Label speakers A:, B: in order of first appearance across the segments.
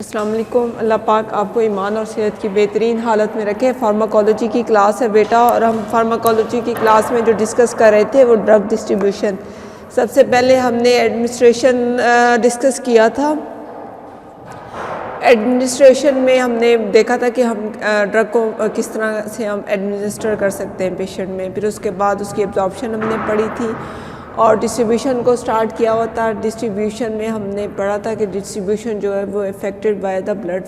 A: अस्सलाम वालेकुम। अल्लाह पाक आपको ईमान और सेहत की बेहतरीन हालत में रखे। फार्माकोलॉजी की क्लास है बेटा, और हम फार्माकोलॉजी की क्लास में जो डिस्कस कर रहे थे वो ड्रग डिस्ट्रीब्यूशन। सबसे पहले हमने एडमिनिस्ट्रेशन डिस्कस किया था। एडमिनिस्ट्रेशन में हमने देखा था कि हम ड्रग को किस तरह से हम एडमिनिस्टर कर सकते हैं पेशेंट में। फिर उसके बाद उसकी एब्जॉर्प्शन हमने पढ़ी थी और डिस्ट्रीब्यूशन को स्टार्ट किया हुआ था। डिस्ट्रीब्यूशन में हमने पढ़ा था कि डिस्ट्रीब्यूशन जो है वो affected by the blood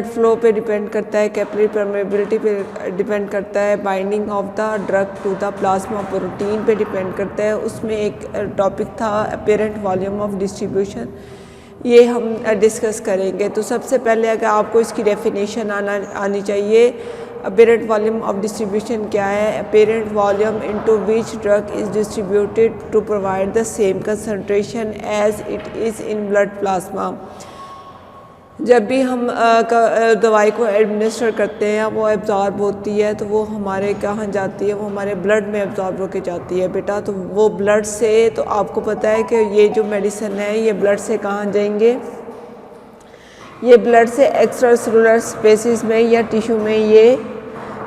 A: flow पे डिपेंड करता है, कैपिलरी परमेबिलिटी पे डिपेंड करता है, binding of the drug to the plasma protein पे डिपेंड करता है। उसमें एक टॉपिक था अपेरेंट वॉल्यूम ऑफ डिस्ट्रीब्यूशन, ये हम डिस्कस करेंगे। तो सबसे पहले अगर आपको इसकी डेफिनेशन आनी चाहिए। अपेरेंट वॉल्यूम ऑफ डिस्ट्रीब्यूशन क्या है? Apparent volume into which drug is distributed to provide the same concentration as it is in blood plasma. जब भी हम दवाई को एडमिनिस्टर करते हैं वो एब्जॉर्ब होती है, तो वो हमारे कहाँ जाती है? वो हमारे ब्लड में एब्जॉर्ब होके जाती है बेटा। तो वो ब्लड से, तो आपको पता है कि ये जो मेडिसिन है ये ब्लड से कहाँ जाएंगे? ये ब्लड से एक्स्ट्रा सेलुलर स्पेसिस में या टिश्यू में ये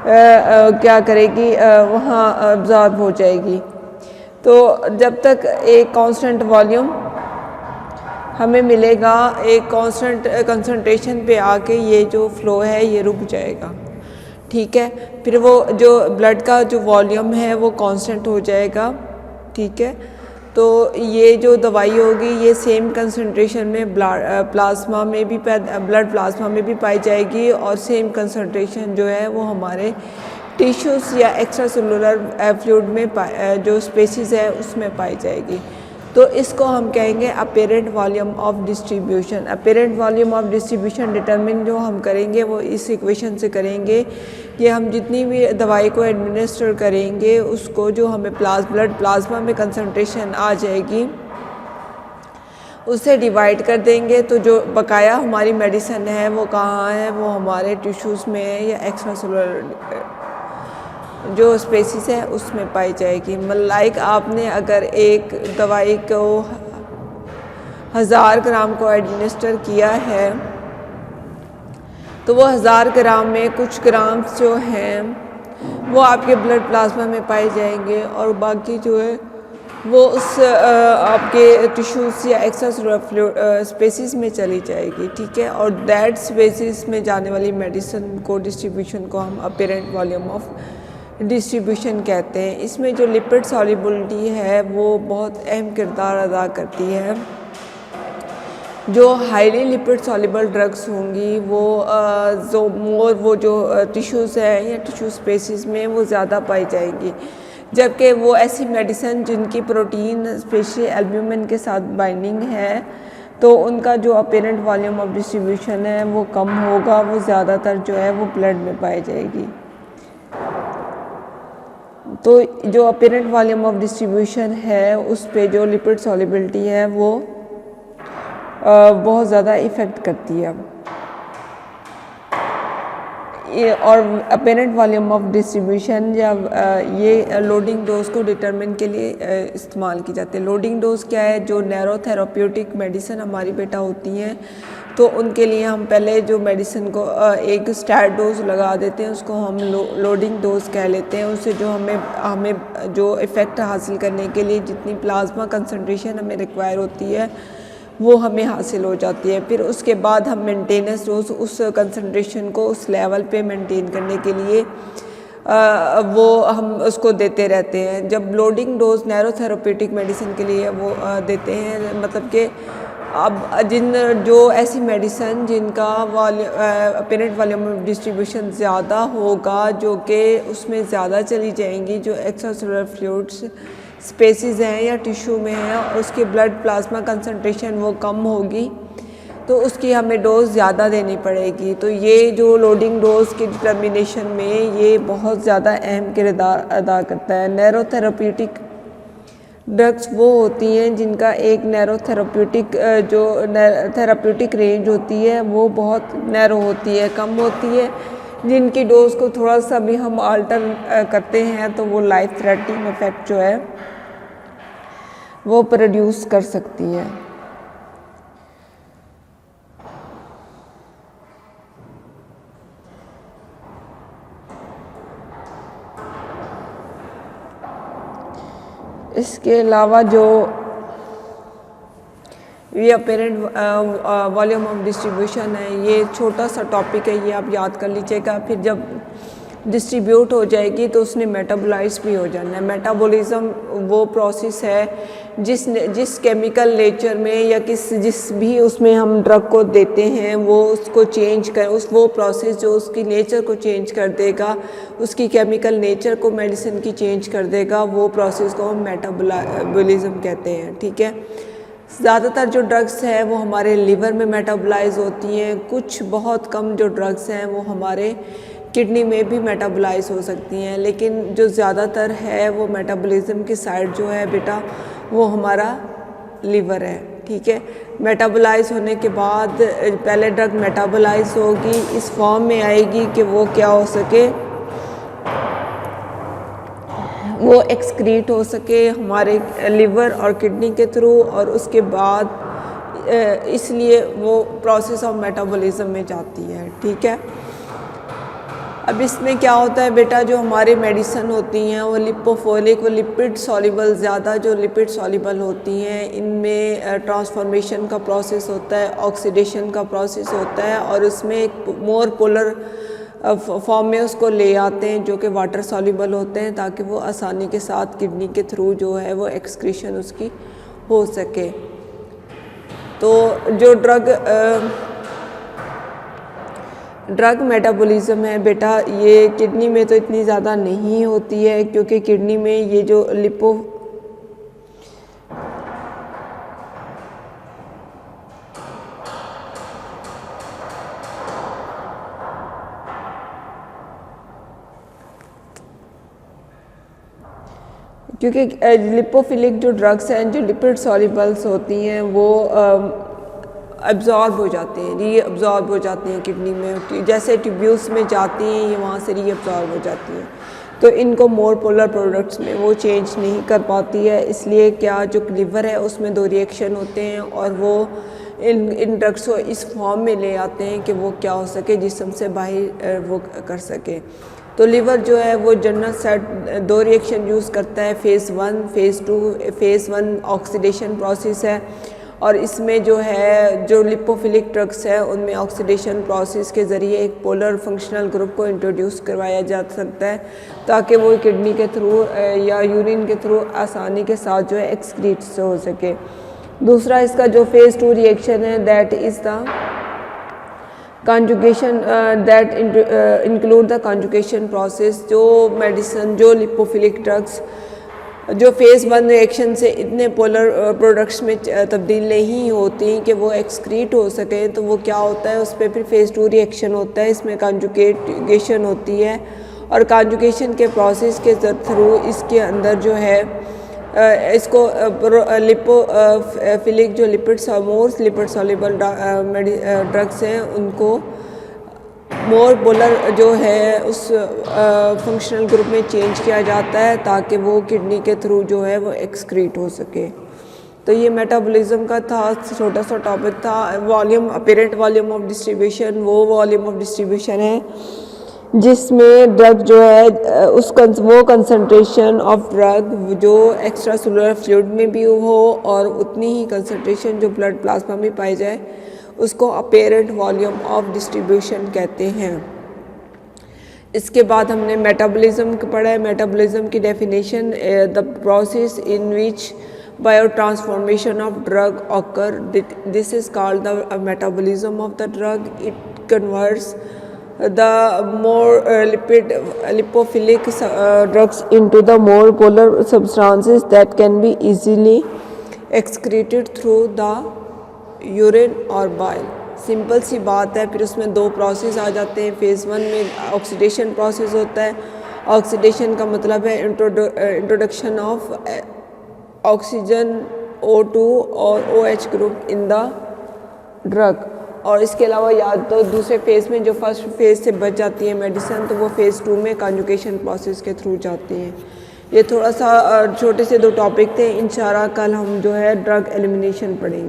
A: क्या करेगी? वहाँ एब्जॉर्ब हो जाएगी। तो जब तक एक कांस्टेंट वॉल्यूम हमें मिलेगा, एक कांस्टेंट कंसंट्रेशन पे आके ये जो फ़्लो है ये रुक जाएगा, ठीक है। फिर वो जो ब्लड का जो वॉल्यूम है वो कांस्टेंट हो जाएगा, ठीक है। तो ये जो दवाई होगी ये सेम कंसंट्रेशन में ब्लड प्लाज्मा में भी पाई जाएगी, और सेम कंसंट्रेशन जो है वो हमारे टिश्यूज़ या एक्स्ट्रा सेलुलर फ्लूइड में जो स्पेसिस है उसमें पाई जाएगी। तो इसको हम कहेंगे apparent volume of distribution. Apparent volume of distribution determine जो हम करेंगे वो इस इक्वेशन से करेंगे कि हम जितनी भी दवाई को एडमिनिस्टर करेंगे उसको जो हमें ब्लड प्लाज्मा में कंसंट्रेशन आ जाएगी उससे डिवाइड कर देंगे। तो जो बकाया हमारी मेडिसिन है वो कहाँ है? वो हमारे टिश्यूज़ में है या एक्स्ट्रा सेलुलर जो स्पेसिस है उसमें पाई जाएगी। लाइक आपने अगर एक दवाई को 1000 ग्राम को एडमिनिस्टर किया है तो वो 1000 ग्राम में कुछ ग्राम्स जो हैं वो आपके ब्लड प्लाज्मा में पाए जाएंगे, और बाकी जो है वो उस आपके टिश्यूज़ या एक्स्ट्रा सेलुलर स्पेसिस में चली जाएगी, ठीक है। और दैट स्पेसिस में जाने वाली मेडिसिन को डिस्ट्रीब्यूशन को हम अपेरेंट वॉल्यूम ऑफ डिस्ट्रीब्यूशन कहते हैं। इसमें जो लिपिड सॉल्युबिलिटी है वो बहुत अहम किरदार अदा करती है। जो हाईली लिपिड सॉल्युबल ड्रग्स होंगी वो जो टिश्यूज़ हैं या टिश्यू स्पेसिस में वो ज़्यादा पाई जाएंगी, जबकि वो ऐसी मेडिसिन जिनकी प्रोटीन स्पेशली एल्ब्यूमिन के साथ बाइंडिंग है तो उनका जो अपेरेंट वॉल्यूम ऑफ डिस्ट्रीब्यूशन है वो कम होगा, वो ज़्यादातर जो है वो ब्लड में पाई जाएगी। तो जो अपेरेंट वॉल्यूम ऑफ डिस्ट्रीब्यूशन है उस पे जो लिपिड सॉल्युबिलिटी है वो बहुत ज़्यादा इफ़ेक्ट करती है। और अपेरेंट वॉल्यूम ऑफ डिस्ट्रीब्यूशन या ये लोडिंग डोज को डिटरमिन के लिए इस्तेमाल की जाती है। लोडिंग डोज क्या है? जो नैरो थेराप्यूटिक मेडिसिन हमारी बेटा होती हैं तो उनके लिए हम पहले जो मेडिसिन को एक स्टार्ट डोज लगा देते हैं उसको हम लोडिंग डोज कह लेते हैं। उससे जो हमें जो इफ़ेक्ट हासिल करने के लिए जितनी प्लाज्मा कंसंट्रेशन हमें रिक्वायर होती है वो हमें हासिल हो जाती है। फिर उसके बाद हम मेंटेनेंस डोज उस कंसंट्रेशन को उस लेवल पे मेंटेन करने के लिए वो हम उसको देते रहते हैं। जब loading dose narrow therapeutic medicine के लिए वो देते हैं, मतलब कि अब जो ऐसी मेडिसिन जिनका अपेरेंट वॉल्यूम ऑफ डिस्ट्रीब्यूशन ज़्यादा होगा, जो कि उसमें ज़्यादा चली जाएंगी, जो एक्स्ट्रा सेलुलर फ्लूइड्स स्पेसिस हैं या टिश्यू में हैं और उसकी ब्लड प्लाज्मा कंसंट्रेशन वो कम होगी तो उसकी हमें डोज ज़्यादा देनी पड़ेगी। तो ये जो लोडिंग डोज की डिटर्मिनेशन में ये बहुत ज़्यादा अहम किरदार अदा करता है। नैरो थेराप्यूटिक ड्रग्स वो होती हैं जिनका एक नैरो थेराप्यूटिक रेंज होती है वो बहुत नैरो होती है, कम होती है, जिनकी डोज को थोड़ा सा भी हम आल्टर करते हैं तो वो लाइफ थ्रेटनिंग इफेक्ट जो है वो प्रोड्यूस कर सकती है। इसके अलावा जो ये अपेरेंट वॉल्यूम ऑफ डिस्ट्रीब्यूशन है, ये छोटा सा टॉपिक है, ये आप याद कर लीजिएगा। फिर जब डिस्ट्रीब्यूट हो जाएगी तो उसने मेटाबोलाइज भी हो जाना है। मेटाबॉलिज्म वो प्रोसेस है जिस केमिकल नेचर में या जिस भी उसमें हम ड्रग को देते हैं वो उसको चेंज कर वो प्रोसेस जो उसकी नेचर को चेंज कर देगा, उसकी केमिकल नेचर को मेडिसिन की चेंज कर देगा, वो प्रोसेस को हम मेटाबॉलिज्म कहते हैं। ठीक है, ज़्यादातर जो ड्रग्स हैं वो हमारे लिवर में मेटाबोलाइज होती हैं, कुछ बहुत कम जो ड्रग्स हैं वो हमारे किडनी में भी मेटाबोलाइज हो सकती हैं, लेकिन जो ज़्यादातर है वो मेटाबॉलिज्म की साइड जो है बेटा वो हमारा लिवर है। ठीक है, मेटाबोलाइज होने के बाद पहले ड्रग मेटाबोलाइज होगी, इस फॉर्म में आएगी कि वो क्या हो सके, वो एक्सक्रीट हो सके हमारे लिवर और किडनी के थ्रू, और उसके बाद इसलिए वो प्रोसेस ऑफ मेटाबॉलिज्म में जाती है। ठीक है, अब इसमें क्या होता है बेटा, जो हमारी मेडिसिन होती हैं वो लिपोफिलिक वो लिपिड सॉल्युबल, ज़्यादा जो लिपिड सॉल्युबल होती हैं इनमें ट्रांसफॉर्मेशन का प्रोसेस होता है, ऑक्सीडेशन का प्रोसेस होता है, और उसमें एक मोर पोलर फॉर्म में उसको ले आते हैं जो कि वाटर सॉल्युबल होते हैं, ताकि वो आसानी के साथ किडनी के थ्रू जो है वो एक्सक्रीशन उसकी हो सके। तो जो ड्रग मेटाबॉलिज्म है बेटा, ये किडनी में तो इतनी ज़्यादा नहीं होती है, क्योंकि किडनी में ये जो लिपोफिलिक जो ड्रग्स हैं, जो लिपिड सॉल्युबल्स होती हैं वो एब्जॉर्ब हो जाते हैं, रीअब्जॉर्ब हो जाती हैं किडनी में, जैसे ट्यूब्यूल्स में जाती हैं ये वहाँ से रीअब्जॉर्ब हो जाती हैं, तो इनको मोर पोलर प्रोडक्ट्स में वो चेंज नहीं कर पाती है। इसलिए क्या जो लिवर है उसमें दो रिएक्शन होते हैं और वो इन ड्रग्स को इस फॉर्म में ले आते हैं कि वो क्या हो सके, जिस्म से बाहर वो कर सके। तो लिवर जो है वो जनरल सेट दो रिएक्शन यूज़ करता है, phase 1 phase 2। Phase 1 oxidation process है, और इसमें जो है जो लिपोफिलिक ड्रग्स है उनमें ऑक्सीडेशन प्रोसेस के ज़रिए एक पोलर फंक्शनल ग्रुप को इंट्रोड्यूस करवाया जा सकता है, ताकि वो किडनी के थ्रू या यूरिन के थ्रू आसानी के साथ जो है एक्सक्रीट से हो सके। दूसरा इसका जो फ़ेज़ 2 रिएक्शन है, that is the conjugation that include the conjugation process। जो मेडिसिन जो लिपोफिलिक ड्रग्स जो फ़ेज़ 1 रिएक्शन से इतने पोलर प्रोडक्ट्स में तब्दील नहीं होती कि वो एक्सक्रीट हो सकें, तो वो क्या होता है उस पर फिर फ़ेज़ 2 रिएक्शन होता है, इसमें कॉन्जुगेशन होती है, और कॉन्जुगेशन के प्रोसेस के थ्रू इसके अंदर जो है इसको लिपोफिलिक जो लिपिड सॉल्युबल ड्रग्स हैं उनको मोर पोलर जो है उस फंक्शनल ग्रुप में चेंज किया जाता है, ताकि वो किडनी के थ्रू जो है वो एक्सक्रीट हो सके। तो ये मेटाबॉलिज्म का था, छोटा सा टॉपिक था। Volume apparent volume of distribution वो वॉल्यूम ऑफ डिस्ट्रीब्यूशन है जिसमें ड्रग जो है वो कंसंट्रेशन ऑफ ड्रग जो एक्स्ट्रा सेलुलर फ्लूइड में भी हो और उतनी ही कंसंट्रेशन जो ब्लड प्लाज्मा में पाई जाए, उसको अपेरेंट वॉल्यूम ऑफ डिस्ट्रीब्यूशन कहते हैं। इसके बाद हमने मेटाबॉलिज्म पढ़ा है। मेटाबॉलिज्म की definition, the process in which biotransformation of drug occur, this is called the metabolism of the drug. It converts the more lipophilic drugs into the more polar substances that can be easily excreted through the urine or bile। Simple सी बात है। फिर उसमें दो process आ जाते हैं। Phase 1 में oxidation process होता है। ऑक्सीडेशन का मतलब है इंट्रोडक्शन ऑफ ऑक्सीजन O2 और OH group in the drug. और इसके अलावा या तो दूसरे फ़ेज़ में जो फर्स्ट फेज़ से बच जाती है मेडिसिन, तो वो फ़ेज़ 2 में कॉन्जुगेशन प्रोसेस के थ्रू जाती हैं। ये थोड़ा सा छोटे से दो टॉपिक थे। इंशाल्लाह कल हम जो है ड्रग एलिमिनेशन पढ़ेंगे।